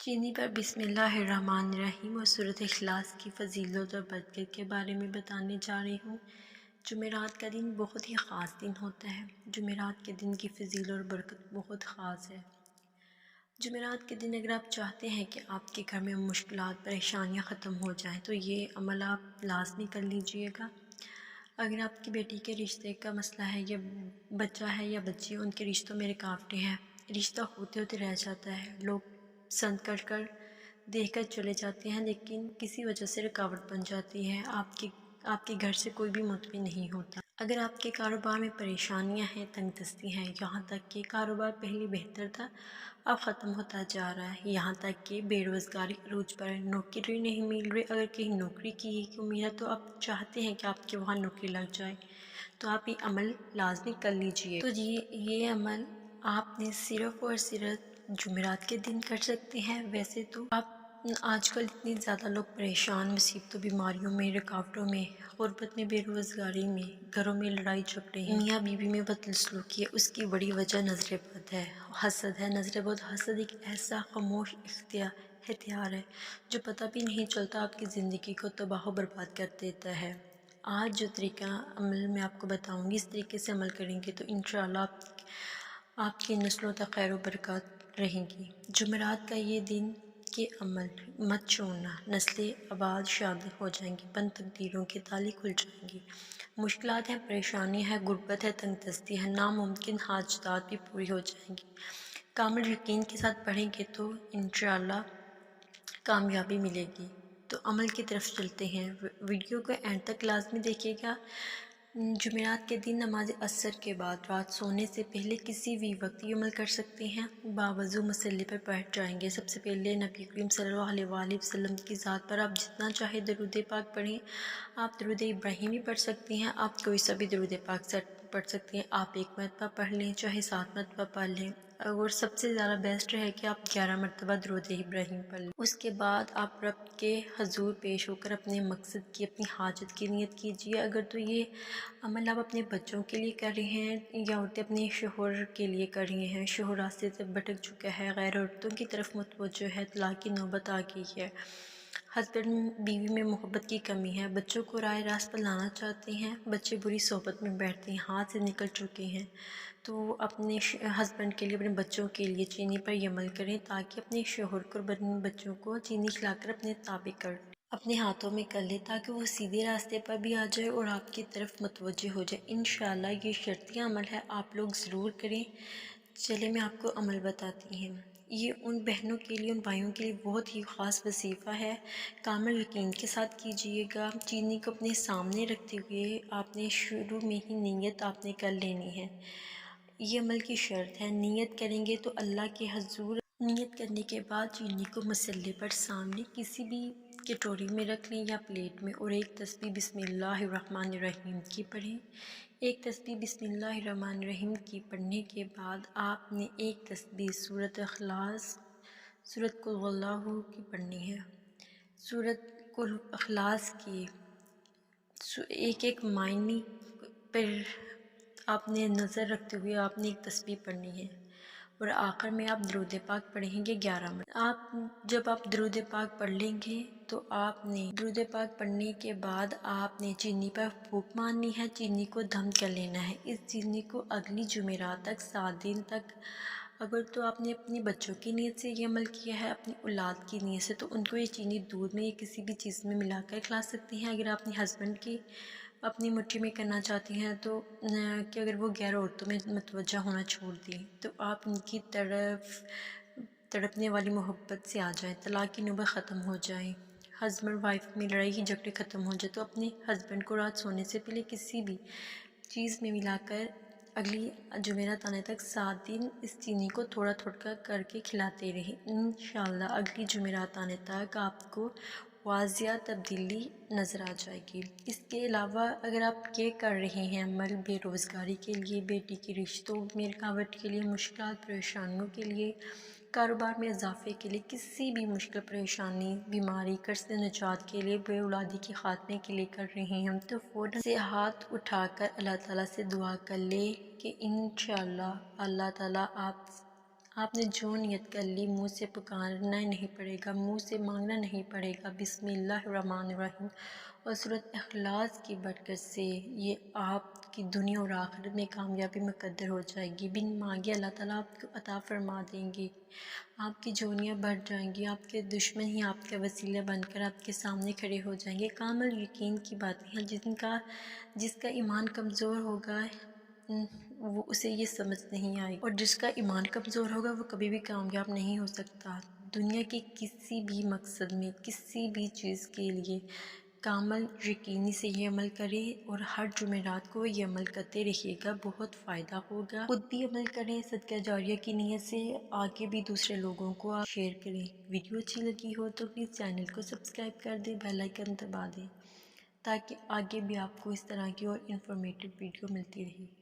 چینی پر بسم اللہ الرحمن الرحیم اور سورۃ اخلاص کی فضیلت اور برکت کے بارے میں بتانے جا رہی ہوں۔ جمعرات کا دن بہت ہی خاص دن ہوتا ہے۔ جمعرات کے دن کی فضیلت اور برکت بہت خاص ہے۔ جمعرات کے دن اگر آپ چاہتے ہیں کہ آپ کے گھر میں مشکلات پریشانیاں ختم ہو جائیں تو یہ عمل آپ لازمی کر لیجئے گا۔ اگر آپ کی بیٹی کے رشتے کا مسئلہ ہے یا بچہ ہے یا بچی، ان کے رشتوں میں رکاوٹیں ہیں، رشتہ ہوتے ہوتے رہ جاتا ہے، لوگ پسند کر دیکھ کر چلے جاتے ہیں لیکن کسی وجہ سے رکاوٹ بن جاتی ہے، آپ کے گھر سے کوئی بھی مطمئن نہیں ہوتا۔ اگر آپ کے کاروبار میں پریشانیاں ہیں، تنگ دستی ہیں، یہاں تک کہ کاروبار پہلے بہتر تھا اب ختم ہوتا جا رہا ہے، یہاں تک کہ بے روزگاری عروج پر ہے، نوکری نہیں مل رہی، اگر کہیں نوکری کی امید ہے تو آپ چاہتے ہیں کہ آپ کے وہاں نوکری لگ جائے تو آپ یہ عمل لازمی کر لیجئے۔ تو یہ عمل آپ نے صرف اور صرف جمعرات کے دن کر سکتے ہیں۔ ویسے تو آج کل اتنی زیادہ لوگ پریشان، مصیبتوں، بیماریوں میں، رکاوٹوں میں، غربت میں، بے روزگاری میں، گھروں میں لڑائی جھگڑے ہیں، میاں بیوی میں بدسلوکی ہے، اس کی بڑی وجہ نظر بد ہے، حسد ہے۔ نظر بد، حسد ایک ایسا خاموش ہتھیار ہے جو پتہ بھی نہیں چلتا آپ کی زندگی کو تباہ و برباد کر دیتا ہے۔ آج جو طریقہ عمل میں آپ کو بتاؤں گی، اس طریقے سے عمل کریں گے تو انشاءاللہ آپ کی نسلوں تک خیر و برکات رہیں گی۔ جمعرات کا یہ دن کے عمل مت چھوڑنا، نسلیں آباد شاد ہو جائیں گی، بند تقدیروں کے تالے کھل جائیں گی، مشکلات ہیں، پریشانی ہے، غربت ہے، تنگ دستی ہے، ناممکن حاجات بھی پوری ہو جائیں گی۔ کامل یقین کے ساتھ پڑھیں گے تو انشاءاللہ کامیابی ملے گی۔ تو عمل کی طرف چلتے ہیں، ویڈیو کو اینڈ تک لازمی دیکھیے گا۔ جمعرات کے دن نماز عصر کے بعد رات سونے سے پہلے کسی بھی وقت یہ عمل کر سکتے ہیں۔ باوضو مصلی پر بیٹھ جائیں گے، سب سے پہلے نبی کریم صلی اللہ علیہ وآلہ وسلم کی ذات پر آپ جتنا چاہے درود پاک پڑھیں۔ آپ درود ابراہیمی پڑھ سکتے ہیں، آپ کوئی سا بھی درود پاک پڑھ سکتے ہیں، آپ ایک مرتبہ پڑھ لیں چاہے 7 مرتبہ پڑھ لیں، اور سب سے زیادہ بیسٹ ہے کہ آپ 11 مرتبہ درود ابراہیم پڑھ لیں۔ اس کے بعد آپ رب کے حضور پیش ہو کر اپنے مقصد کی، اپنی حاجت کی نیت کیجیے۔ اگر تو یہ عمل آپ اپنے بچوں کے لیے کر رہے ہیں یا عورتیں اپنے شوہر کے لیے کر رہی ہیں، شوہر راستے سے بھٹک چکا ہے، غیر عورتوں کی طرف متوجہ ہے، طلاق کی نوبت آ گئی ہے، ہسبینڈ بیوی میں محبت کی کمی ہے، بچوں کو رائے راست پر لانا چاہتے ہیں، بچے بری صحبت میں بیٹھتے ہیں، ہاتھ سے نکل چکے ہیں، تو اپنے ہسبینڈ کے لیے، اپنے بچوں کے لیے چینی پر یہ عمل کریں تاکہ اپنے شوہر کو اور اپنے بچوں کو چینی کھلا کر اپنے تابع کر اپنے ہاتھوں میں کر لے تاکہ وہ سیدھے راستے پر بھی آ جائے اور آپ کی طرف متوجہ ہو جائے۔ انشاءاللہ یہ شرطیہ عمل ہے، آپ لوگ ضرور کریں۔ چلے میں آپ کو عمل بتاتی ہوں۔ یہ ان بہنوں کے لیے، ان بھائیوں کے لیے بہت ہی خاص وظیفہ ہے، کامل یقین کے ساتھ کیجیے گا۔ چینی کو اپنے سامنے رکھتے ہوئے آپ نے شروع میں ہی نیت آپ نے کر لینی ہے۔ یہ عمل کی شرط ہے، نیت کریں گے تو اللہ کے حضور نیت کرنے کے بعد چینی کو مسلے پر سامنے کسی بھی کٹوری میں رکھ لیں یا پلیٹ میں، اور ایک تسبیح بسم اللہ الرحمن الرحیم کی پڑھیں۔ ایک تسبیح بسم اللہ الرحمن الرحیم کی پڑھنے کے بعد آپ نے ایک تسبیح سورۃ اخلاص، سورۃ قل هو اللہ کی پڑھنی ہے۔ سورۃ قل اخلاص کی ایک معنی پر آپ نے نظر رکھتے ہوئے آپ نے ایک تسبیح پڑھنی ہے، اور آخر میں آپ درود پاک پڑھیں گے 11 مرتبہ۔ جب آپ درود پاک پڑھ لیں گے تو آپ نے درود پاک پڑھنے کے بعد آپ نے چینی پر پھونک مارنی ہے، چینی کو دم کر لینا ہے۔ اس چینی کو اگلی جمعرات تک 7 دن تک، اگر تو آپ نے اپنے بچوں کی نیت سے یہ عمل کیا ہے، اپنی اولاد کی نیت سے، تو ان کو یہ چینی دودھ میں یا کسی بھی چیز میں ملا کر کھلا سکتے ہیں۔ اگر آپ اپنے ہسبینڈ کی اپنی مٹھی میں کرنا چاہتی ہیں تو کہ اگر وہ غیر عورتوں میں متوجہ ہونا چھوڑ دیں تو آپ ان کی طرف تڑپنے والی محبت سے آ جائیں، طلاق کی نوبت ختم ہو جائیں، ہسبینڈ وائف میں لڑائی کی جھگڑے ختم ہو جائے، تو اپنے ہسبینڈ کو رات سونے سے پہلے کسی بھی چیز میں ملا کر اگلی جمعرات آنے تک 7 دن اس چینی کو تھوڑا تھوڑا کر کے کھلاتے رہیں۔ انشاءاللہ اگلی جمعرات آنے تک آپ کو واضح تبدیلی نظر آ جائے گی۔ اس کے علاوہ اگر آپ یہ کر رہے ہیں عمل بے روزگاری کے لیے، بیٹی کی رشتوں میں رکاوٹ کے لیے، مشکلات پریشانیوں کے لیے، کاروبار میں اضافے کے لیے، کسی بھی مشکل پریشانی، بیماری، قرض سے نجات کے لیے، بے اولادی کے خاتمے کے لیے کر رہے ہیں تو فوراً سے ہاتھ اٹھا کر اللہ تعالیٰ سے دعا کر لے کہ انشاءاللہ اللہ تعالیٰ آپ آپ نے جو نیت کر لی منہ سے پکارنا نہیں پڑے گا، منہ سے مانگنا نہیں پڑے گا۔ بسم اللہ الرحمن الرحیم اور سورۃ اخلاص کی برکت سے یہ آپ کی دنیا اور آخرت میں کامیابی مقدر ہو جائے گی۔ بن مانگے اللہ تعالیٰ آپ کو عطا فرما دیں گے، آپ کی جوڑیاں بڑھ جائیں گی، آپ کے دشمن ہی آپ کا وسیلہ بن کر آپ کے سامنے کھڑے ہو جائیں گے۔ کامل یقین کی باتیں ہیں، جس کا ایمان کمزور ہوگا وہ اسے یہ سمجھ نہیں آئے، اور جس کا ایمان کمزور ہوگا وہ کبھی بھی کامیاب نہیں ہو سکتا۔ دنیا کے کسی بھی مقصد میں، کسی بھی چیز کے لیے کامل یقینی سے یہ عمل کرے، اور ہر جمعرات کو یہ عمل کرتے رہیے گا، بہت فائدہ ہوگا۔ خود بھی عمل کریں، صدقہ جاریہ کی نیت سے آگے بھی دوسرے لوگوں کو آپ شیئر کریں۔ ویڈیو اچھی لگی ہو تو پلیز چینل کو سبسکرائب کر دیں، بیل آئیکن دبا دیں، تاکہ آگے بھی آپ کو اس طرح کی اور انفارمیٹیو ویڈیو ملتی رہے۔